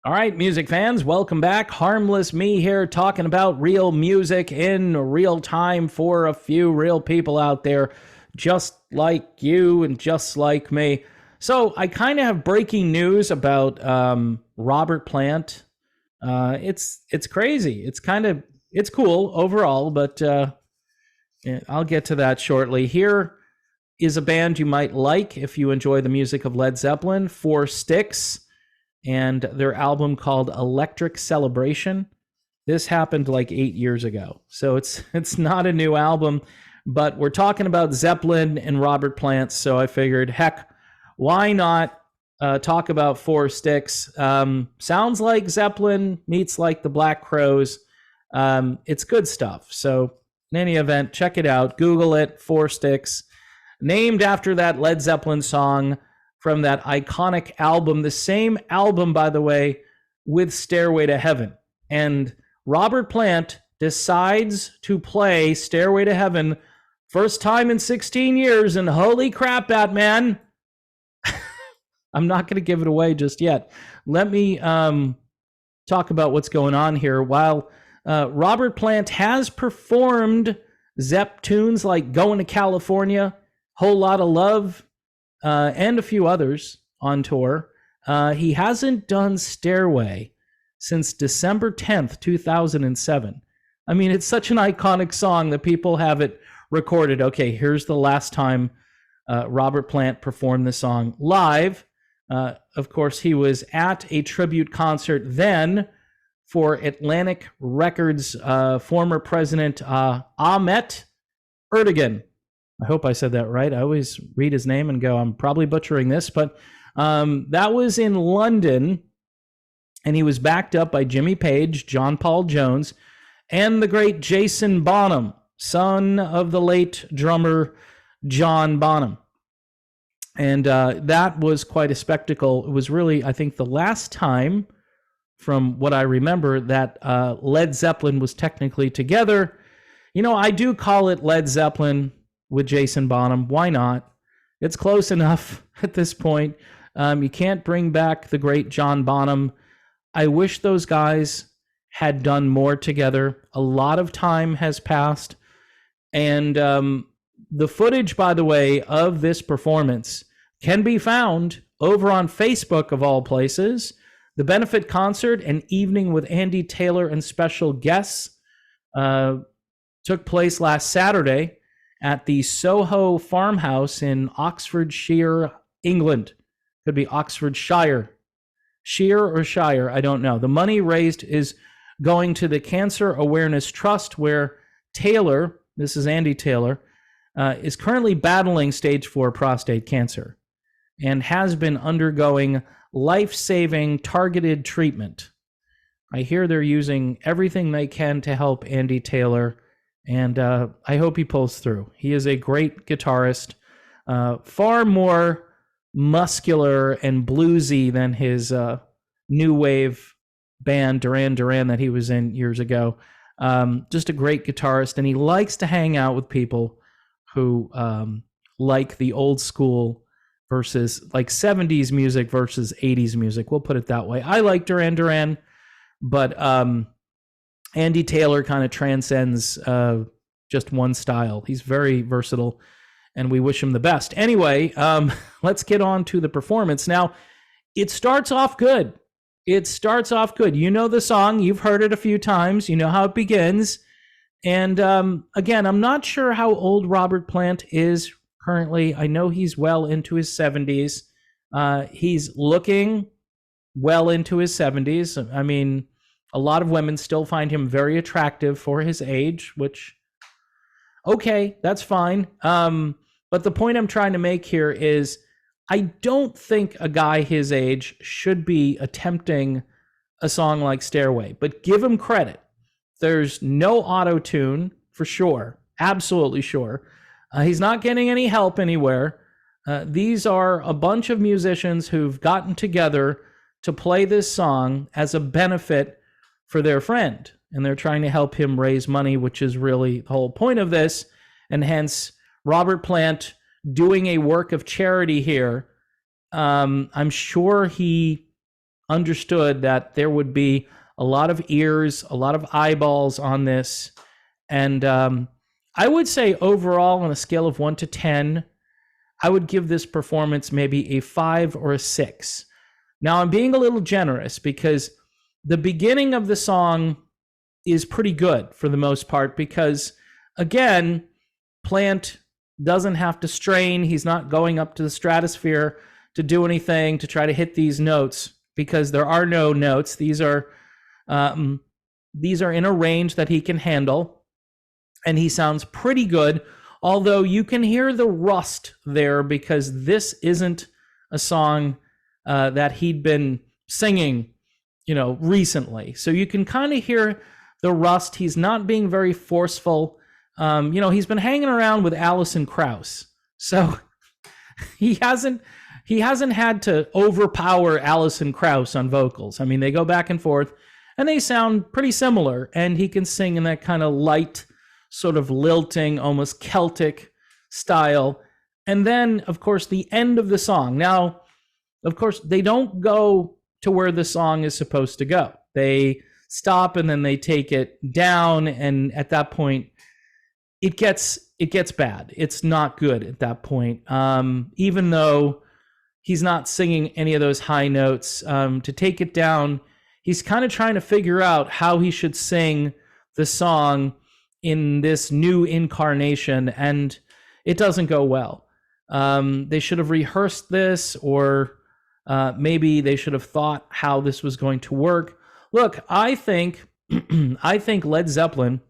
All right, music fans, welcome back. Harmless me here talking about real music in real time for a few real people out there just like you and just like me. So I kind of have breaking news about Robert Plant. It's crazy. It's cool overall, but yeah, I'll get to that shortly. Here is a band you might like if you enjoy the music of Led Zeppelin, Four Sticks, and their album called Electric Celebration. This happened like 8 years ago, so it's not a new album, but we're talking about Zeppelin and Robert Plant, so I figured, heck, why not talk about Four Sticks? Sounds like Zeppelin meets like the Black Crowes. It's good stuff. So in any event, check it out. Google it, Four Sticks, named after that Led Zeppelin song from that iconic album, the same album, by the way, with Stairway to Heaven. And Robert Plant decides to play Stairway to Heaven first time in 16 years, and holy crap, Batman. I'm not going to give it away just yet. Let me talk about what's going on here. While Robert Plant has performed Zepp tunes like Going to California, Whole Lot of Love, and a few others on tour, he hasn't done Stairway since December 10th, 2007. I mean, it's such an iconic song that people have it recorded. Okay, here's the last time Robert Plant performed the song live. Of course, he was at a tribute concert then for Atlantic Records former president Ahmet Ertegun. I hope I said that right. I always read his name and go, I'm probably butchering this, but that was in London, and he was backed up by Jimmy Page, John Paul Jones, and the great Jason Bonham, son of the late drummer John Bonham. And that was quite a spectacle. It was really, I think, the last time, from what I remember, that Led Zeppelin was technically together. You know, I do call it Led Zeppelin with Jason Bonham. Why not? It's close enough at this point. You can't bring back the great John Bonham. I wish those guys had done more together. A lot of time has passed. And the footage, by the way, of this performance can be found over on Facebook, of all places. The benefit concert, An Evening with Andy Taylor and special guests, took place last Saturday at the Soho Farmhouse in Oxfordshire, England. Could be Oxfordshire. Shire or Shire, I don't know. The money raised is going to the Cancer Awareness Trust, where Taylor, this is Andy Taylor, is currently battling stage 4 prostate cancer and has been undergoing life-saving targeted treatment. I hear they're using everything they can to help Andy Taylor, and I hope he pulls through. He is a great guitarist, far more muscular and bluesy than his new wave band Duran Duran that he was in years ago. Just a great guitarist, and he likes to hang out with people who like the old school versus like 70s music versus 80s music. We'll put it that way. I like Duran Duran, but Andy Taylor kind of transcends just one style. He's very versatile, and we wish him the best. Anyway, let's get on to the performance. Now, it starts off good. It starts off good. You know the song. You've heard it a few times. You know how it begins. And again, I'm not sure how old Robert Plant is currently. I know he's well into his 70s. He's looking well into his 70s. I mean, a lot of women still find him very attractive for his age, which, okay, that's fine. But the point I'm trying to make here is I don't think a guy his age should be attempting a song like Stairway, but give him credit. There's no auto-tune for sure. Absolutely sure. He's not getting any help anywhere. These are a bunch of musicians who've gotten together to play this song as a benefit for their friend. And they're trying to help him raise money, which is really the whole point of this. And hence, Robert Plant doing a work of charity here. I'm sure he understood that there would be a lot of ears, a lot of eyeballs on this. And I would say overall, on a scale of 1 to 10, I would give this performance maybe a 5 or a 6. Now, I'm being a little generous because the beginning of the song is pretty good for the most part because, again, Plant doesn't have to strain. He's not going up to the stratosphere to do anything to try to hit these notes because there are no notes. These are in a range that he can handle, and he sounds pretty good, although you can hear the rust there because this isn't a song that he'd been singing, recently. So you can kind of hear the rust. He's not being very forceful. He's been hanging around with Alison Krauss, so he hasn't had to overpower Alison Krauss on vocals. I mean, they go back and forth, and they sound pretty similar, and he can sing in that kind of light, sort of lilting, almost Celtic style. And then, of course, the end of the song. Now, of course, they don't go to where the song is supposed to go. They stop, and then they take it down, and at that point, it gets bad. It's not good at that point. Even though he's not singing any of those high notes, to take it down, he's kind of trying to figure out how he should sing the song in this new incarnation, and it doesn't go well. They should have rehearsed this, or maybe they should have thought how this was going to work. Look, I think Led Zeppelin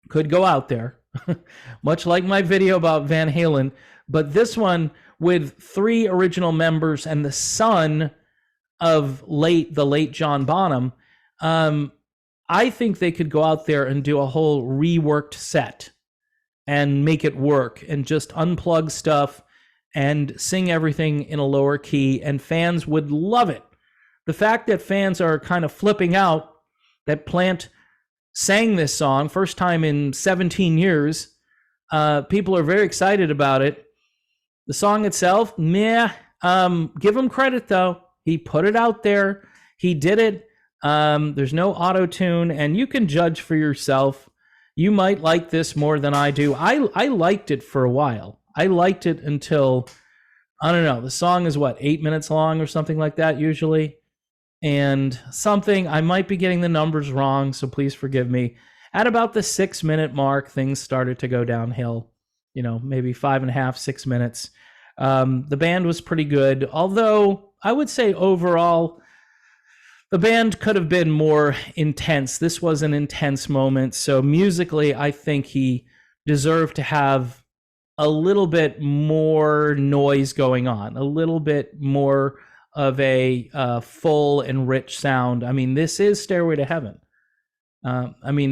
could go out there, much like my video about Van Halen, but this one with 3 original members and the son of the late John Bonham, I think they could go out there and do a whole reworked set and make it work and just unplug stuff and sing everything in a lower key, and fans would love it. The fact that fans are kind of flipping out that Plant sang this song, first time in 17 years. People are very excited about it. The song itself, meh. Give him credit, though. He put it out there. He did it. There's no auto-tune, and you can judge for yourself. You might like this more than I do. I liked it for a while. I liked it until, I don't know, the song is 8 minutes long or something like that usually? And I might be getting the numbers wrong, so please forgive me. At about the 6-minute mark, things started to go downhill, maybe 5.5, 6 minutes. The band was pretty good, although I would say overall, the band could have been more intense. This was an intense moment, so musically, I think he deserved to have a little bit more noise going on, a little bit more of a full and rich sound. I mean, this is Stairway to Heaven.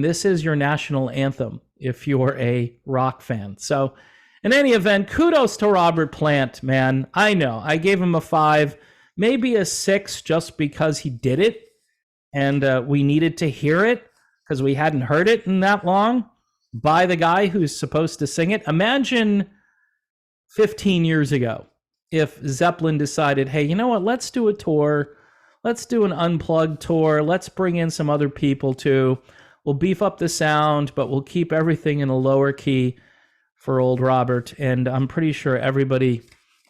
This is your national anthem if you're a rock fan. So in any event, kudos to Robert Plant, man. I know, I gave him a 5, maybe a 6 just because he did it. And we needed to hear it because we hadn't heard it in that long by the guy who's supposed to sing it. Imagine 15 years ago if Zeppelin decided, hey, you know what, let's do a tour. Let's do an unplugged tour. Let's bring in some other people too. We'll beef up the sound, but we'll keep everything in a lower key for old Robert. And I'm pretty sure everybody,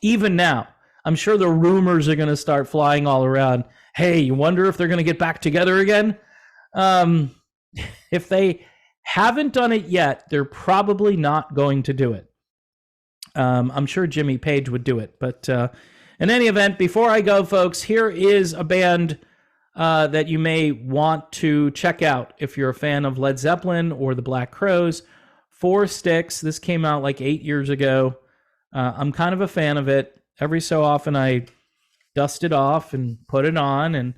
even now, I'm sure the rumors are going to start flying all around. Hey, you wonder if they're going to get back together again? If they haven't done it yet, they're probably not going to do it. I'm sure Jimmy Page would do it. But in any event, before I go, folks, here is a band that you may want to check out if you're a fan of Led Zeppelin or the Black Crowes. 4 Sticks. This came out like 8 years ago. I'm kind of a fan of it. Every so often I dust it off and put it on, and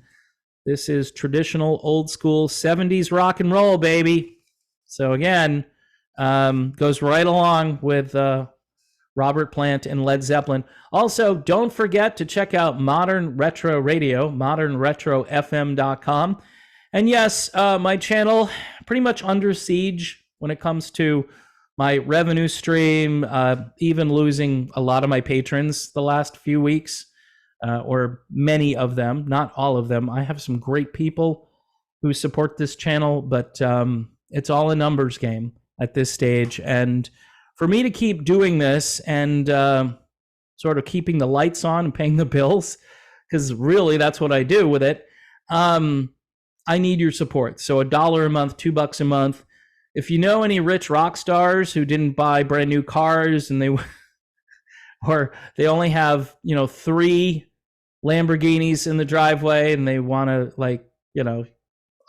this is traditional old school 70s rock and roll, baby. So again, goes right along with Robert Plant and Led Zeppelin. Also, don't forget to check out Modern Retro Radio, modernretrofm.com. And yes, my channel pretty much under siege when it comes to my revenue stream, even losing a lot of my patrons the last few weeks. or many of them, not all of them. I have some great people who support this channel, but it's all a numbers game at this stage. And for me to keep doing this and sort of keeping the lights on and paying the bills, because really that's what I do with it, I need your support. So $1 a month, $2 a month. If you know any rich rock stars who didn't buy brand new cars and or they only have, 3 Lamborghinis in the driveway and they want to,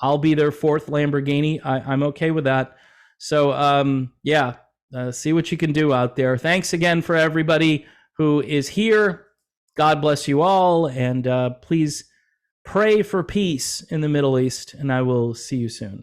I'll be their 4th Lamborghini. I'm okay with that. So, see what you can do out there. Thanks again for everybody who is here. God bless you all. And please pray for peace in the Middle East. And I will see you soon.